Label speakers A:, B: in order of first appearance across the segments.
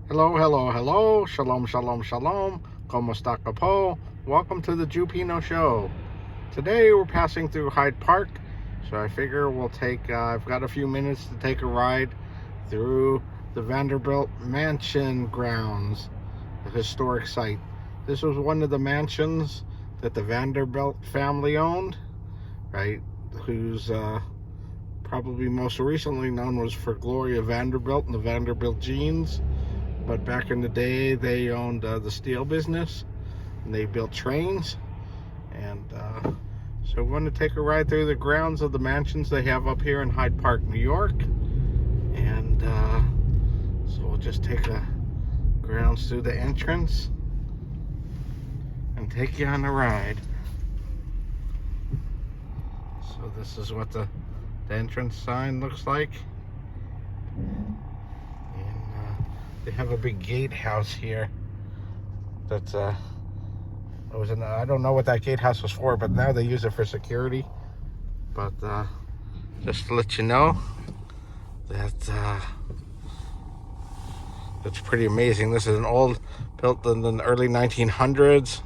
A: Hello, hello, hello. Shalom, shalom, shalom. Como está, capo? Welcome to the Jewpino Show. Today we're passing through Hyde Park, so I figure we'll take, I've got a few minutes to take a ride through the Vanderbilt Mansion Grounds, a historic site. This was one of the mansions that the Vanderbilt family owned, right? Who's probably most recently known was for Gloria Vanderbilt and the Vanderbilt jeans. But back in the day, they owned the steel business, and they built trains. And so we're going to take a ride through the grounds of the mansions they have up here in Hyde Park, New York. And so we'll just take a grounds through the entrance and take you on a ride. So this is what the entrance sign looks like. They have a big gatehouse here. That's I don't know what that gatehouse was for, but now they use it for security. But just to let you know that that's pretty amazing. This is an old, built in the early 1900s.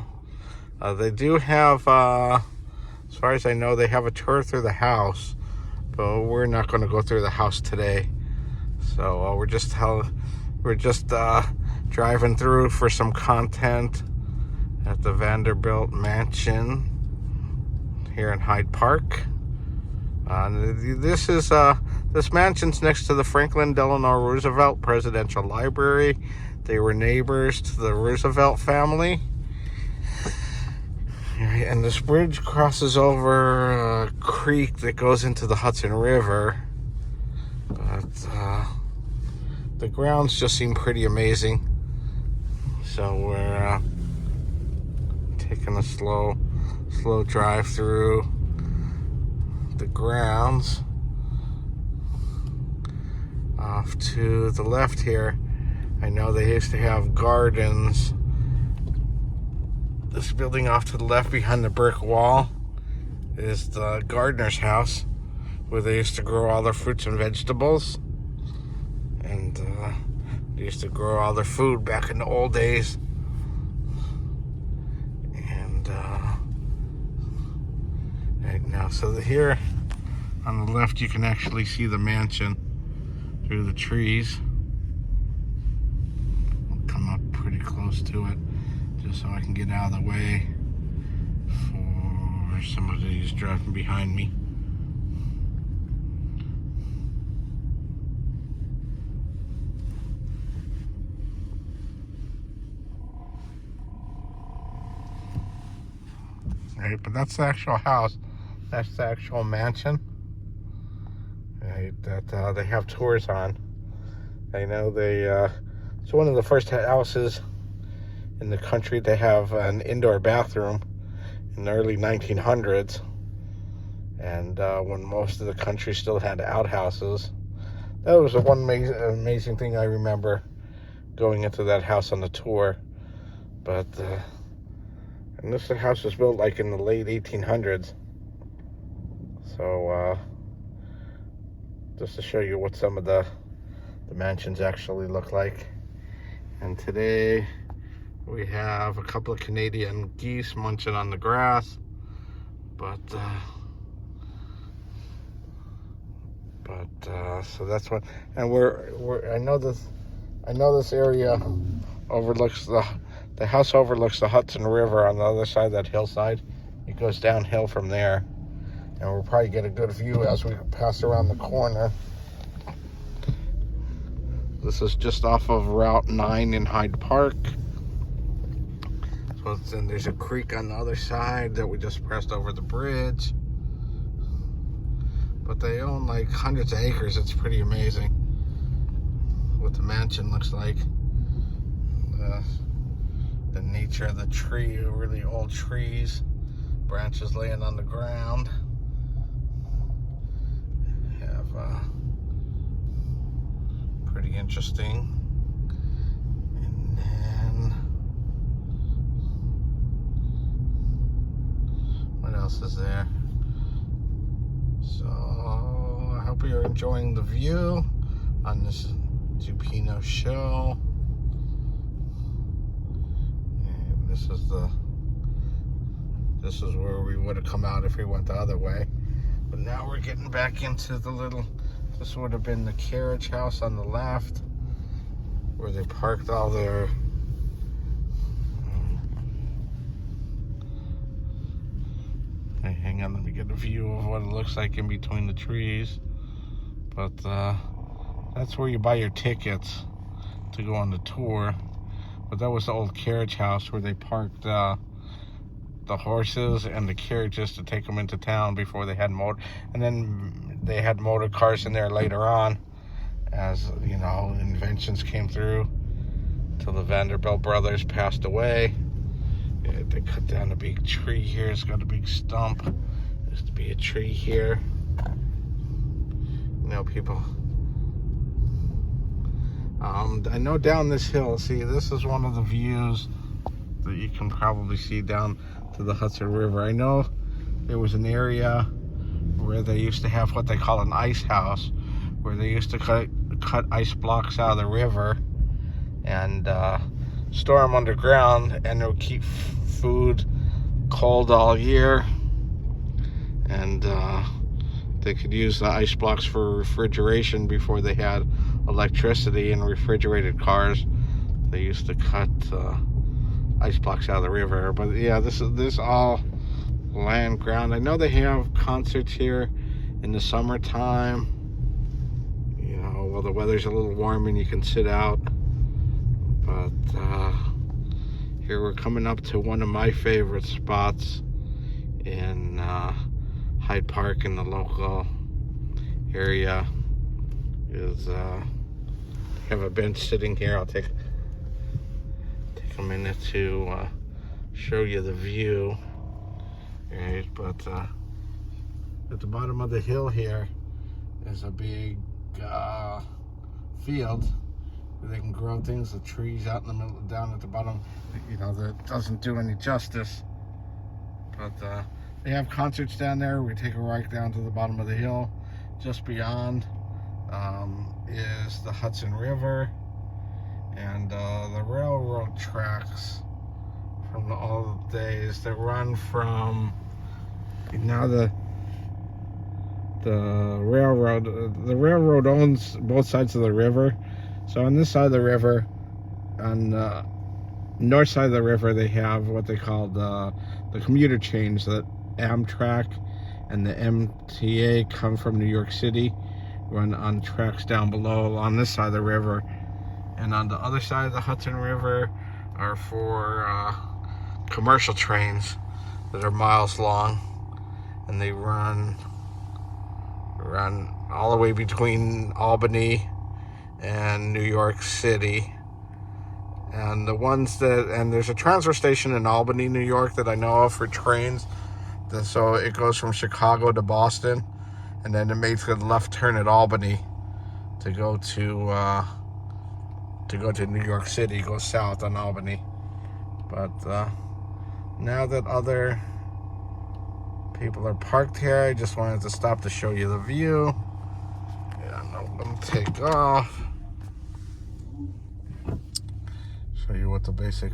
A: They do have, as far as I know, they have a tour through the house, but we're not going to go through the house today. So we're just driving through for some content at the Vanderbilt Mansion here in Hyde Park. This mansion's next to the Franklin Delano Roosevelt Presidential Library. They were neighbors to the Roosevelt family. And this bridge crosses over a creek that goes into the Hudson River. But the grounds just seem pretty amazing. So we're taking a slow drive through the grounds. Off to the left here, I know they used to have gardens. This building off to the left behind the brick wall is the gardener's house, where they used to grow all their fruits and vegetables. And they used to grow all their food back in the old days. And right now, so here on the left, you can actually see the mansion through the trees. I'll come up pretty close to it, just so I can get out of the way for somebody who's driving behind me. Right, but that's the actual house. That's the actual mansion. Right, that they have tours on. I know it's one of the first houses in the country to have an indoor bathroom in the early 1900s. And when most of the country still had outhouses. That was the one amazing thing I remember going into that house on the tour. But and this house was built like in the late 1800s. So just to show you what some of the mansions actually look like. And today we have a couple of Canadian geese munching on the grass. But so that's what. And I know this area overlooks the house overlooks the Hudson River on the other side of that hillside. It goes downhill from there. And we'll probably get a good view as we pass around the corner. This is just off of Route 9 in Hyde Park. So then there's a creek on the other side that we just passed over the bridge. But they own like hundreds of acres. It's pretty amazing what the mansion looks like. The nature of the tree, really old trees, branches laying on the ground. Have pretty interesting. And then what else is there? So I hope you're enjoying the view on this Jewpino show. This is where we would have come out if we went the other way. But now we're getting back into the little, this would have been the carriage house on the left, where they parked all their hey, hang on, let me get a view of what it looks like in between the trees. But that's where you buy your tickets to go on the tour. But that was the old carriage house where they parked the horses and the carriages to take them into town before they had and then they had motor cars in there later on, as you know, inventions came through till the Vanderbilt brothers passed away. Yeah, they cut down a big tree here. It's got a big stump. There used to be a tree here. You know, people. I know down this hill, see, this is one of the views that you can probably see down to the Hudson River. I know there was an area where they used to have what they call an ice house, where they used to cut ice blocks out of the river and store them underground, and it would keep food cold all year, and they could use the ice blocks for refrigeration before they had electricity and refrigerated cars. They used to cut ice blocks out of the river. But yeah, this all land ground. I know they have concerts here in the summertime, you know, while the weather's a little warm and you can sit out. But here we're coming up to one of my favorite spots in Hyde Park in the local area. Is have a bench sitting here. I'll take a minute to show you the view. Right, but at the bottom of the hill here is a big field where they can grow things. The trees out in the middle, down at the bottom, you know, that doesn't do any justice. But they have concerts down there. We take a right down to the bottom of the hill. Just beyond is the Hudson River and the railroad tracks from the old days that run from, now the railroad owns both sides of the river. So on this side of the river, on the north side of the river, they have what they call the commuter trains that Amtrak and the MTA come from New York City, run on tracks down below on this side of the river. And on the other side of the Hudson River are for commercial trains that are miles long, and they run all the way between Albany and New York City. And the ones and there's a transfer station in Albany, New York that I know of for trains. So it goes from Chicago to Boston, and then it makes a left turn at Albany to go to New York City, go south on Albany. But now that other people are parked here, I just wanted to stop to show you the view. And I'm going to take off, show you what the basic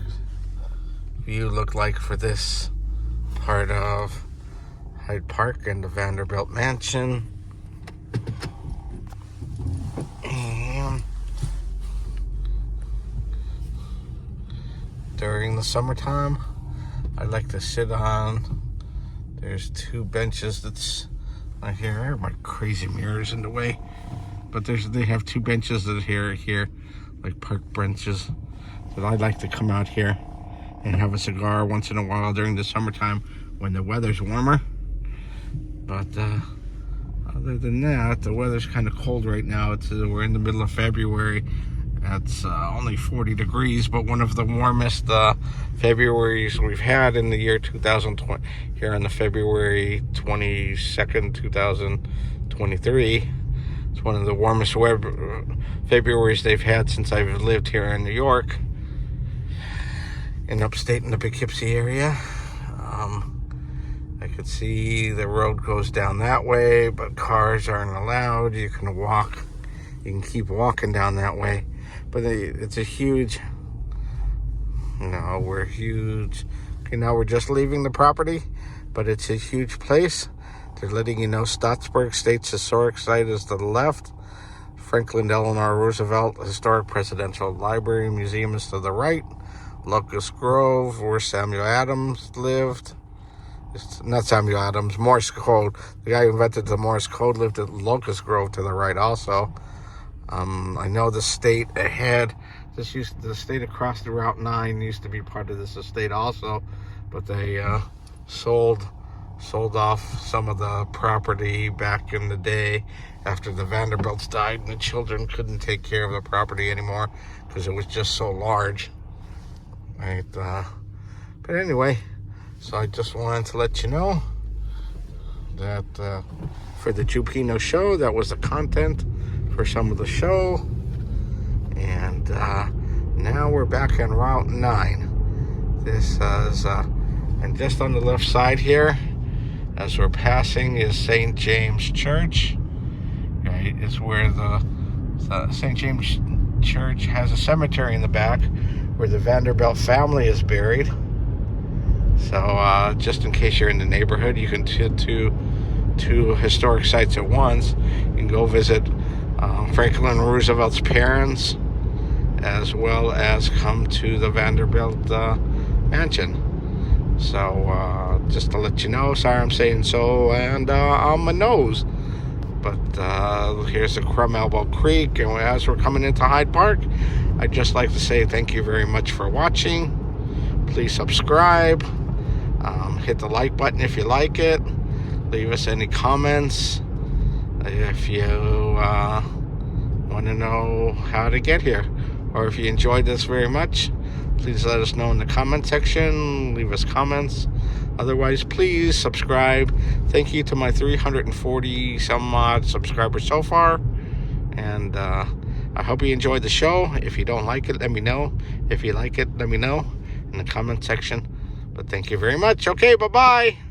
A: view looked like for this part of Hyde Park and the Vanderbilt Mansion. And during the summertime, I like to sit on, there's two benches that's right here. There are my crazy mirrors in the way. But they have two benches that are here, like park benches, that I like to come out here and have a cigar once in a while during the summertime when the weather's warmer. But other than that, the weather's kind of cold right now. We're in the middle of February. It's only 40 degrees, but one of the warmest Februaries we've had in the year 2020, here on the February 22nd, 2023. It's one of the warmest Februaries they've had since I've lived here in New York, in upstate in the Poughkeepsie area. I could see the road goes down that way, but cars aren't allowed. You can walk. You can keep walking down that way. But it's a huge No, we're huge. Okay, now we're just leaving the property, but it's a huge place. They're letting you know Stottsburg State's Historic Site is to the left. Franklin Delano Roosevelt Historic Presidential Library Museum is to the right. Locust Grove, where Samuel Adams lived. It's not Samuel Adams, Morse code. The guy who invented the Morse code lived at Locust Grove to the right also. I know the state ahead, the state across the Route 9 used to be part of this estate also, but they sold off some of the property back in the day after the Vanderbilts died and the children couldn't take care of the property anymore because it was just so large. Right? But anyway, so I just wanted to let you know that for the Jewpino show, that was the content for some of the show. And now we're back on Route 9. This is, and just on the left side here, as we're passing, is St. James Church. Right, it's where the St. James Church has a cemetery in the back where the Vanderbilt family is buried. So just in case you're in the neighborhood, you can do two historic sites at once. You can go visit Franklin Roosevelt's parents, as well as come to the Vanderbilt Mansion. So just to let you know, sorry I'm saying so, and on my nose. But here's the Crumb Elbow Creek, and as we're coming into Hyde Park, I'd just like to say thank you very much for watching. Please subscribe. Hit the like button if you like it. Leave us any comments if you want to know how to get here, or if you enjoyed this very much. Please let us know in the comment section. Leave us comments. Otherwise, please subscribe. Thank you to my 340 some odd subscribers so far. And I hope you enjoyed the show. If you don't like it, let me know. If you like it, let me know in the comment section. But thank you very much. Okay, bye-bye.